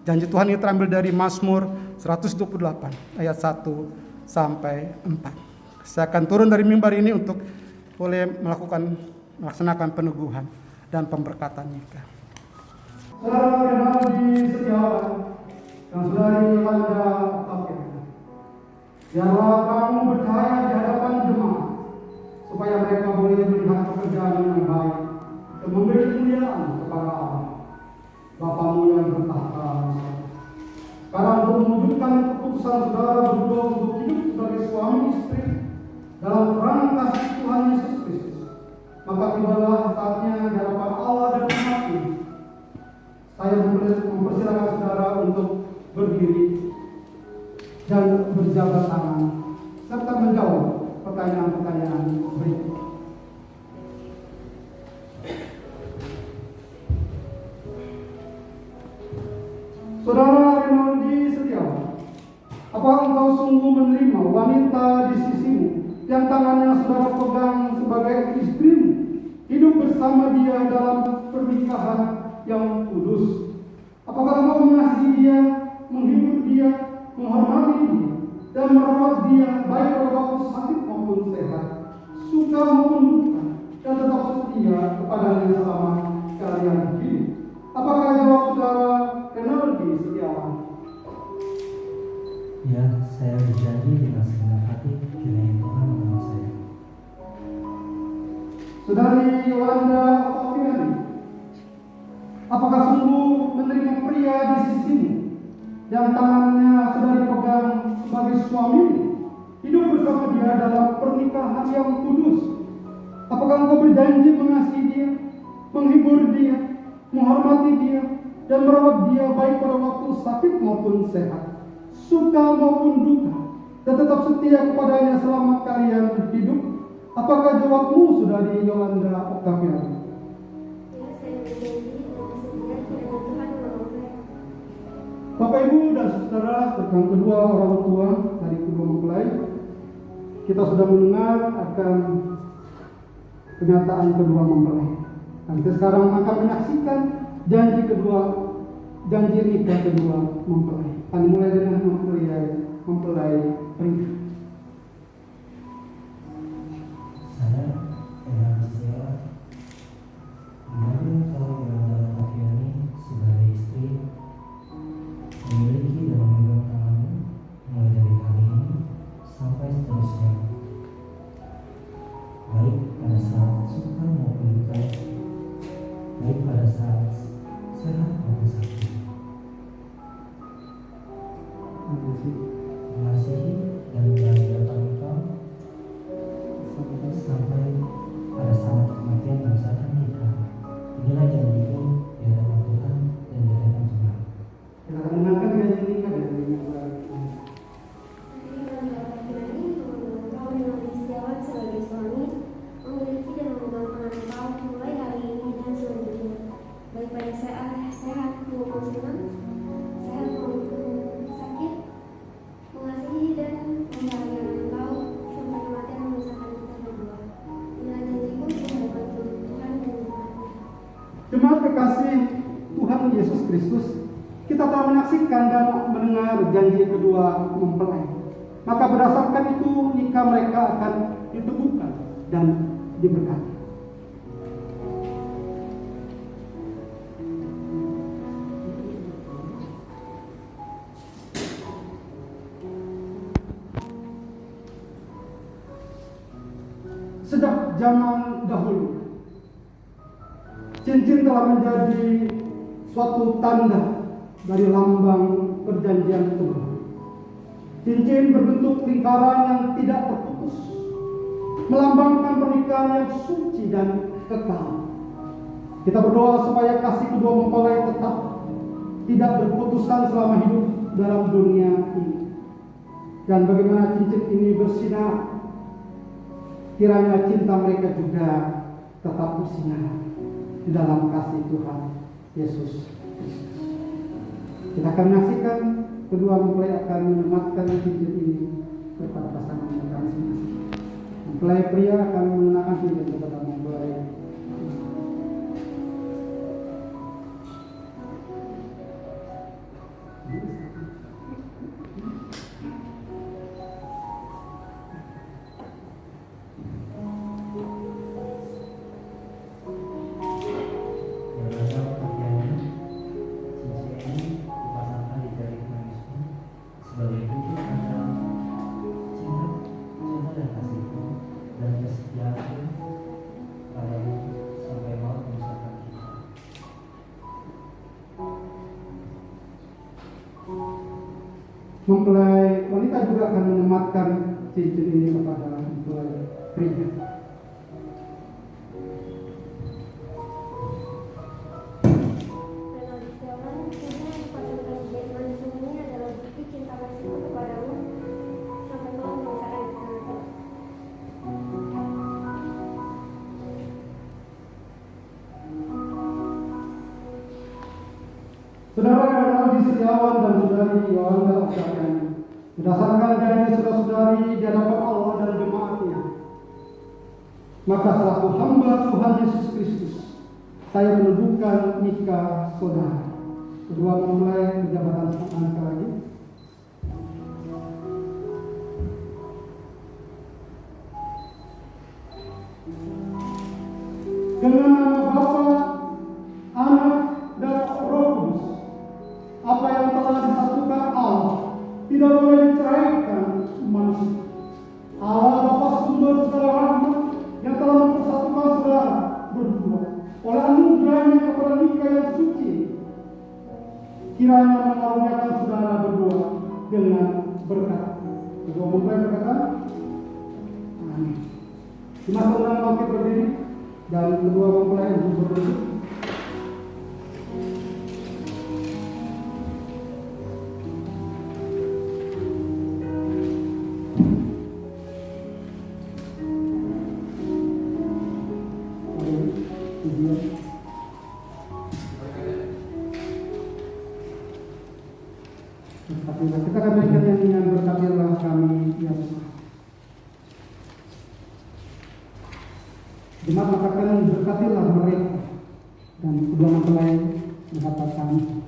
Janji Tuhan ini terambil dari Mazmur 128 ayat 1 sampai 4. Saya akan turun dari mimbar ini untuk boleh melaksanakan peneguhan dan pemberkatan nikah. Saudara Renaldi Setiawan dan saudari Yolanda Octaviani, biarlah kamu bercahaya di hadapan jemaat, supaya mereka boleh melihat pekerjaan yang baik dan memberi kemuliaan kepada Allah, Bapamu yang bertahta. Sekarang untuk mewujudkan keputusan saudara berdua untuk hidup sebagai suami istri dalam peran kasih Tuhan Yesus Kristus, maka tibalah saatnya di hadapan Allah dan umat ini. Saya mempersilakan saudara untuk berdiri dan berjabat tangan serta menjawab pertanyaan-pertanyaan berikut. Saudara Renaldi Setiawan, apakah engkau sungguh menerima wanita di sisimu yang tangannya saudara pegang sebagai istrimu, hidup bersama dia dalam pernikahan yang kudus? Apakah engkau mengasihi dia, menghibur dia, menghormati dia, dan merawat dia baik pada waktu sakit maupun sehat, suka maupun duka, dan tetap setia kepadanya selama kalian hidup? Apakah jawab saudara Renaldi Setiawan? Ya, saya berjanji dengan segenap hati kiranya Tuhan menolong saya. Saudari Yolanda Octaviani, apakah sungguh menerima pria di sisimu yang tangannya saudari pegang sebagai suami, hidup bersama dia dalam pernikahan yang kudus? Apakah engkau berjanji mengasihi dia, menghibur dia, menghormati dia, dan merawat dia baik pada waktu sakit maupun sehat, suka maupun duka, dan tetap setia kepadanya selama kalian hidup? Apakah jawabmu, saudari Yolanda Octaviani? Ya, saya berjanji dan semoga kiranya Tuhan menolong saya. Bapak Ibu dan saudara, rekan kedua orang tua dari kedua mempelai, kita sudah mendengar akan kenyataan kedua mempelai. Dan kita sekarang akan menyaksikan janji nikah kedua mempelai. Akan mulai dengan mempelai pria. Saya Renaldi Setiawan mengambil kalau Yolanda Octaviani sebagai istri, memiliki dan memegang tanganmu mulai dari hari ini sampai seterusnya, baik pada saat suka maupun duka, baik pada saat sehat maupun sakit. Mengasihi dan menjaga engkau sampai pada saat kematian memisahkan kita. Inilah janjiku di hadapan Tuhan dan di hadapan jemaat. Kita akan mendengarkan janji nikah dari mempelai. Hari Yolanda Octaviani memegang engkau Renaldi Setiawan sebagai suami, memiliki dan memegang tangan engkau mulai hari ini dan selanjutnya, baik pada saat sehat maupun senang, sehat maupun sakit, mengasihi dan membahagiakan engkau sampai kematian memisahkan kita berdua. Inilah janjiku di hadapan Tuhan dan jemaatnya. Jemaat kekasih Tuhan Yesus Kristus, kita telah menyaksikan dan mendengar janji kedua mempelai. Maka berdasarkan itu nikah mereka akan diteguhkan dan diberkati. Sejak zaman dahulu, cincin telah menjadi suatu tanda dari lambang perjanjian kedua. Cincin berbentuk lingkaran yang tidak terputus, melambangkan pernikahan yang suci dan kekal. Kita berdoa supaya kasih kedua mempelai tetap tidak berputusan selama hidup dalam dunia ini. Dan bagaimana cincin ini bersinar, kiranya cinta mereka juga tetap bersinar di dalam kasih Tuhan Yesus Kristus. Kita akan menyaksikan kedua mempelai akan menyematkan cincin ini kepada pasangan mereka masing-masing. Mempelai pria akan mengenakan cincin kepada mempelai. Yolanda Octaviani, cincin ini dipasangkan di jari manismu sebagai wujud antara cinta dan kasihku dan kesetiaanku padamu sampai maut memisahkan kita. Mempelai wanita juga akan menyematkan cincin ini kepada mempelai pria. Renaldi Setiawan, cincin yang dipasangkan di jari manis ini adalah bukti cinta kasihku kepadamu sampai maut memisahkan kita. Saudara Renaldi Setiawan dan saudari Yolanda Octaviani, berdasarkan janji saudara-saudari di hadapan Allah dan jemaatnya, maka selaku hamba Tuhan Yesus Kristus, saya menuduhkan nikah saudara. Kedua mempelai jabatan angka lagi. Dengan nama Bapa, Anak, dan Roh Kudus, apa yang telah disatukan Allah tidak boleh diceraikan manusia. Allah Bapa sumber segala rahmat yang telah mempersatukan saudara berdua oleh anugerahnya kepada nikah yang suci, kiranya mengaruniakan saudara berdua dengan berkat. Kedua mempelai berkata, amin. Di masa undang bangkit berdiri dan kedua mempelai berdiri. Kita akan berikan nyanyian berkabirlah kami ya Tuhan. Jemaat mengatakan berkatilah mereka, dan kedua mempelai mengatakan,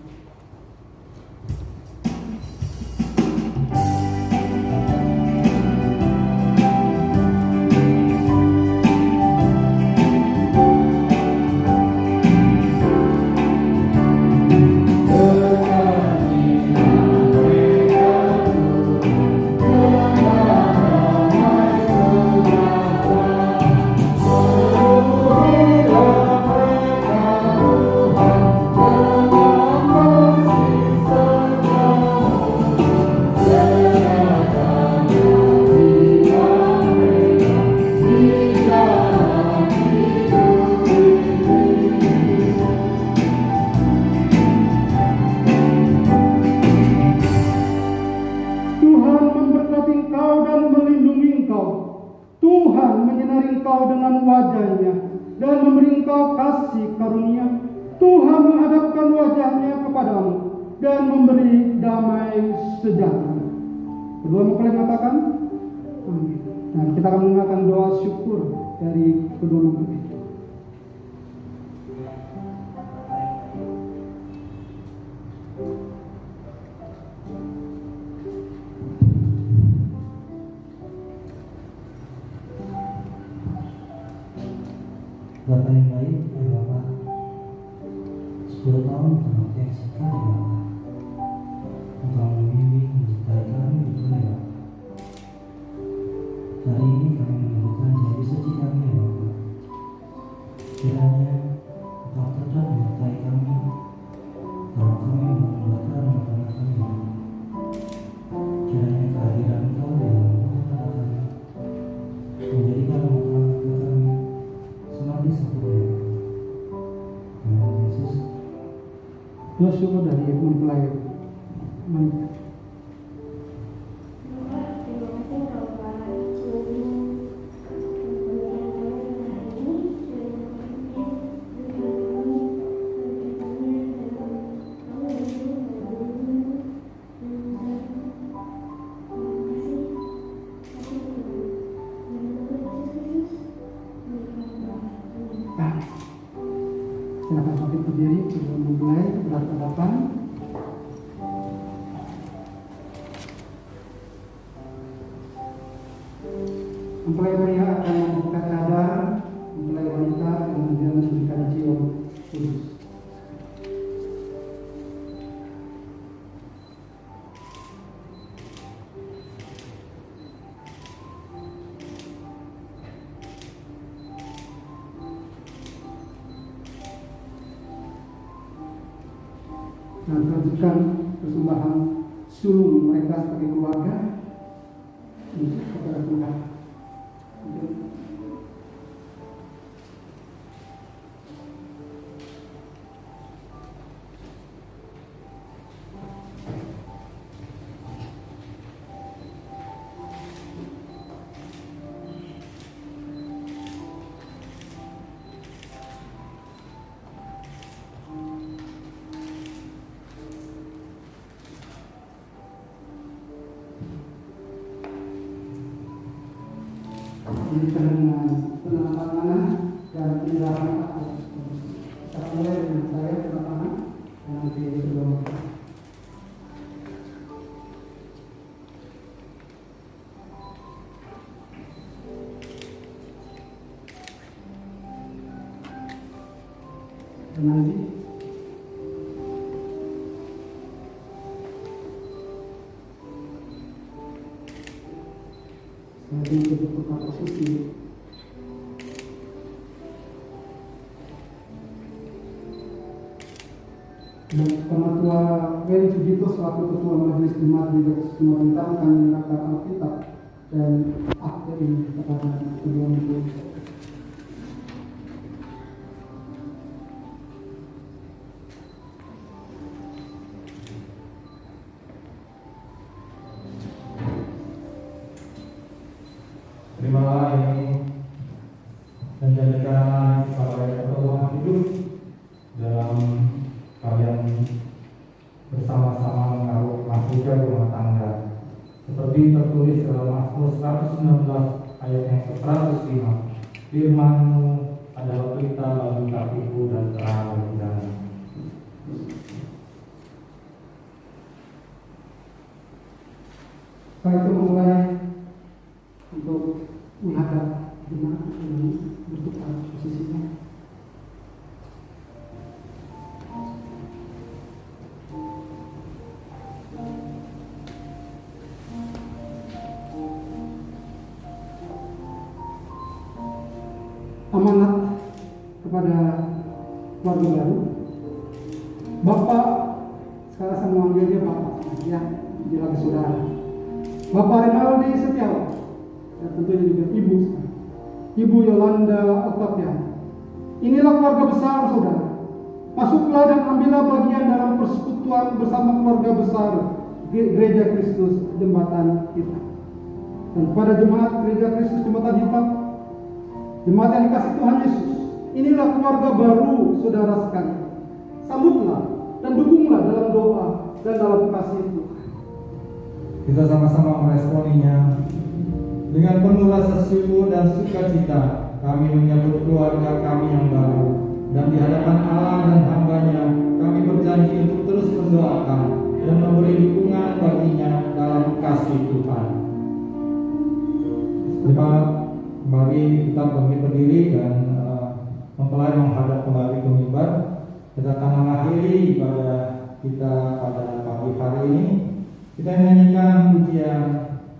Tuhan memberkati engkau dan melindungi engkau. Tuhan menyinari engkau dengan wajah-Nya dan memberi engkau kasih karunia. Tuhan menghadapkan wajah-Nya kepadamu dan memberi damai sejahtera. Kedua mempelai mengatakan, amin. Nah, kita akan mendengarkan doa syukur dari kedua mempelai. Bapak yang baik, ya Bapak, 10 tahun pengabdian sekali Bapak. Engkau membimbing mencintai kami betul ya Bapak. Hari ini kami menemukan janji suci kami ya Bapak. Kiranya Engkau tetap menyertai kami kalau kami membakar rumah tangga kami ya Bapak. Kiranya kehadiran Engkau dalam rumah tangga kami menjadikan rumah tangga kami semakin sempurna. Dalam Yesus. Doa syukur dari mempelai. Silakan bangkit berdiri, sebelum memulai berhadapan. Mempelai pria akan membuka cadar, mempelai wanita kemudian memberikan cium kudus. Dan lanjutkan persembahan sulung mereka sebagai keluarga kepada Tuhan. Dengan penandatanganan dan penyerahan akta. Kita mulai dengan saya penandatangan dan nanti kedua mempelai. Dan nanti saya ingin bertukar posisi. Dan Penatua Heri Sugito selaku Ketua Majelis Jemaat di Pemerintah akan menyerahkan Alkitab dan akte ini kepada kedua mempelai. Terimalah ini dan jadikan sebagai pertemuan hidup dalam kalian bersama-sama mengarut mahkota rumah tangga seperti tertulis dalam Mazmur 119 ayat yang ke-105. Firman-Mu kita memberkati-Mu dan terang bagi kami. Setelah itu memulai untuk menghadap jemaat dengan bertukar posisinya. Amanat kepada keluarga baru. Bapak, sekarang saya memanggil dia Bapak, ya, dia lagi saudara. Bapak Renaldi Setiawan, ya, tentunya juga Ibu, Ibu Yolanda Octaviani. Inilah keluarga besar saudara. Masuklah dan ambillah bagian dalam persekutuan bersama keluarga besar Gereja Kristus Jembatan Hitam. Dan kepada jemaat Gereja Kristus Jembatan Hitam, jemaat yang dikasih Tuhan Yesus, inilah keluarga baru saudara sekalian. Sambutlah dan dukunglah dalam doa dan dalam kasih Tuhan. Kita sama-sama meresponinya. Dengan penuh rasa syukur dan sukacita, kami menyambut keluarga kami yang baru. Dan di hadapan Allah dan hamba-Nya, kami berjanji untuk terus mendoakan dan memberi dukungan baginya dalam kasih Tuhan. Jemaat, mari kita berdiri dan mempelai menghadap kembali ke mimbar. Kita akan mengakhiri ibadah kita pada pagi hari ini. Kita nyanyikan pujian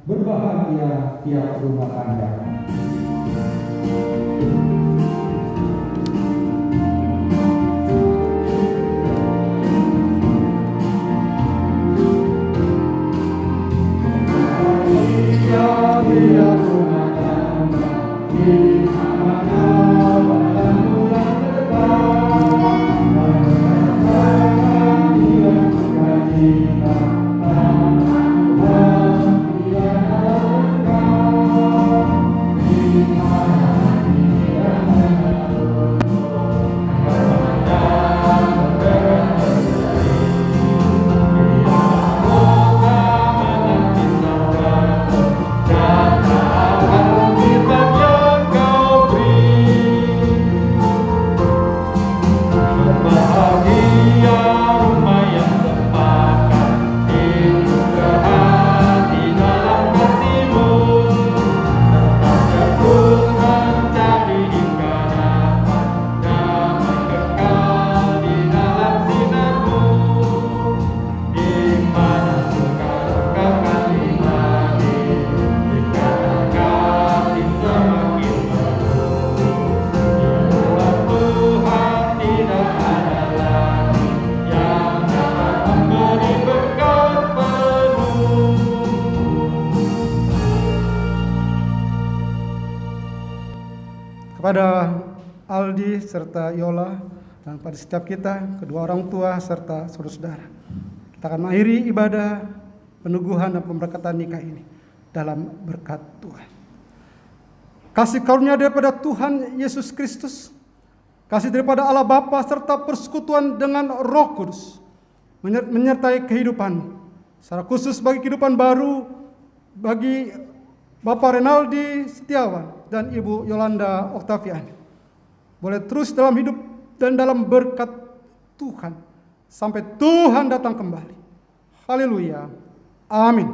Berbahagia Tiap Rumah Tangga. Kepada Aldi serta Yola dan pada setiap kita, kedua orang tua serta saudara-saudara, kita akan mengakhiri ibadah peneguhan dan pemberkatan nikah ini dalam berkat Tuhan. Kasih karunia daripada Tuhan Yesus Kristus, kasih daripada Allah Bapa serta persekutuan dengan Roh Kudus menyertai kehidupanmu, secara khusus bagi kehidupan baru bagi Bapak Renaldi Setiawan dan Ibu Yolanda Octaviani. Boleh terus dalam hidup dan dalam berkat Tuhan sampai Tuhan datang kembali. Haleluya. Amin.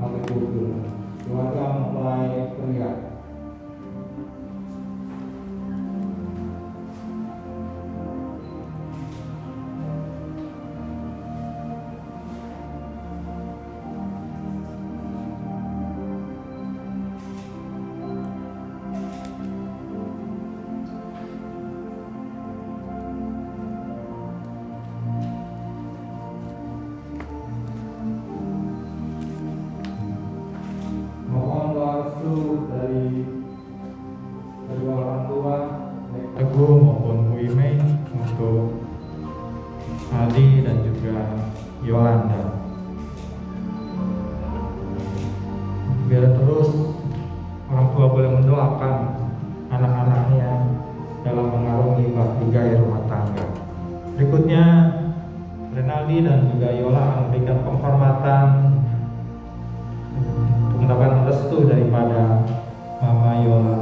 Haleluya. Keluarga mempelai pria. Mohon doa restu dari kedua orang tua, baik Teguh maupun Bu Imei, untuk Aldi dan juga Yolanda. Biar terus orang tua boleh mendoakan anak-anaknya dalam mengarungi batu gaya rumah tangga. Berikutnya Renaldi dan juga Yola memberikan penghormatan untuk mendapatkan restu daripada Mama Yola.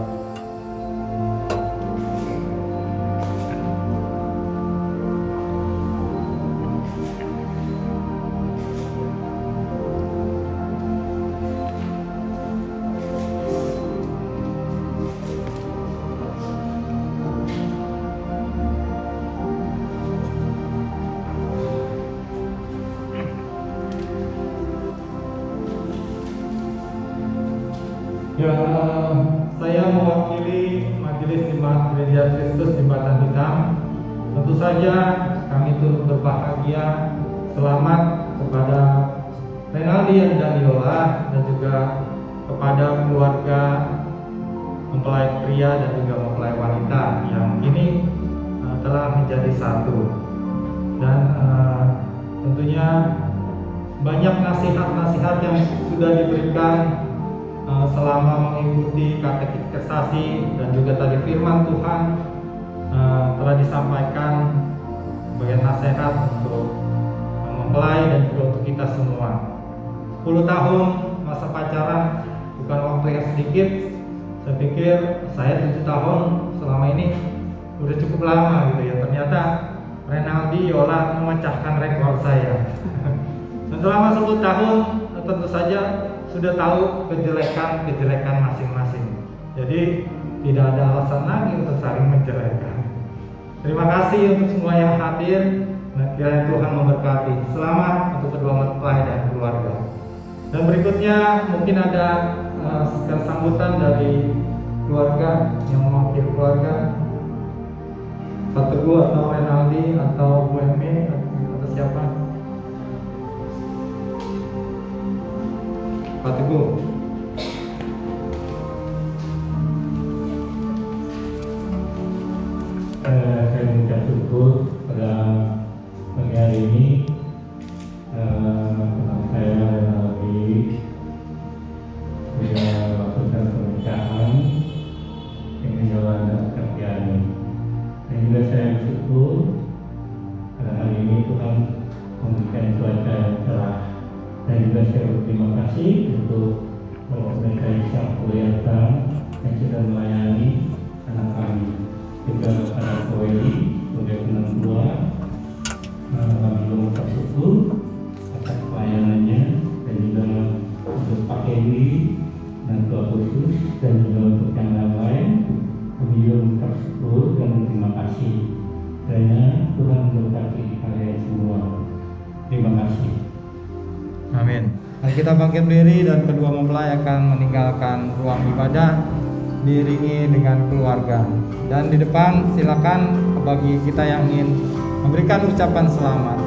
Ya, saya mewakili Majelis Jemaat Gereja Kristus Jembatan Hitam. Tentu saja kami turut berbahagia selamat kepada Renaldi dan Yola, dan juga kepada keluarga mempelai pria dan juga mempelai wanita yang kini telah menjadi satu. Dan tentunya banyak nasihat-nasihat yang sudah diberikan selama mengikuti katekisasi dan juga tadi firman Tuhan telah disampaikan sebagai nasihat untuk mempelai dan juga untuk kita semua. 10 tahun masa pacaran bukan waktu yang sedikit. Saya pikir saya 7 tahun selama ini udah cukup lama gitu ya. Ternyata Renaldi Yola memecahkan rekor saya. Dan selama 10 tahun tentu saja sudah tahu kejelekan masing-masing. Jadi tidak ada alasan lagi untuk saling menjelekkan. Terima kasih untuk semua yang hadir. Kiranya Tuhan memberkati. Selamat untuk kedua mempelai dan keluarga. Dan berikutnya mungkin ada sambutan dari keluarga yang mewakili keluarga. Pak Teguh atau Renaldi atau Bu Emi atau siapa? Pak Teguh. Saya mengucap syukur pada pagi hari ini. Saya lagi melakukan pernikahan dengan Yolanda Oktaviani. Dan juga saya bersyukur pada hari ini Tuhan memberikan cuaca yang cerah. Dan juga saya berterima kasih untuk mereka yang kelihatan yang sudah melayani anak kami. Juga kepada Koeli sebagai penentua, kami mengucap syukur atas pelayanannya, dan juga untuk Pak Ewi dan Tuan Khusus, dan juga untuk yang lain. Kami juga mengucap syukur dan terima kasih. Kiranya Tuhan memberkati kalian semua. Terima kasih. Amin. Mari kita bangkit berdiri dan kedua mempelai akan meninggalkan ruang ibadah diiringi dengan keluarga. Dan di depan silakan bagi kita yang ingin memberikan ucapan selamat.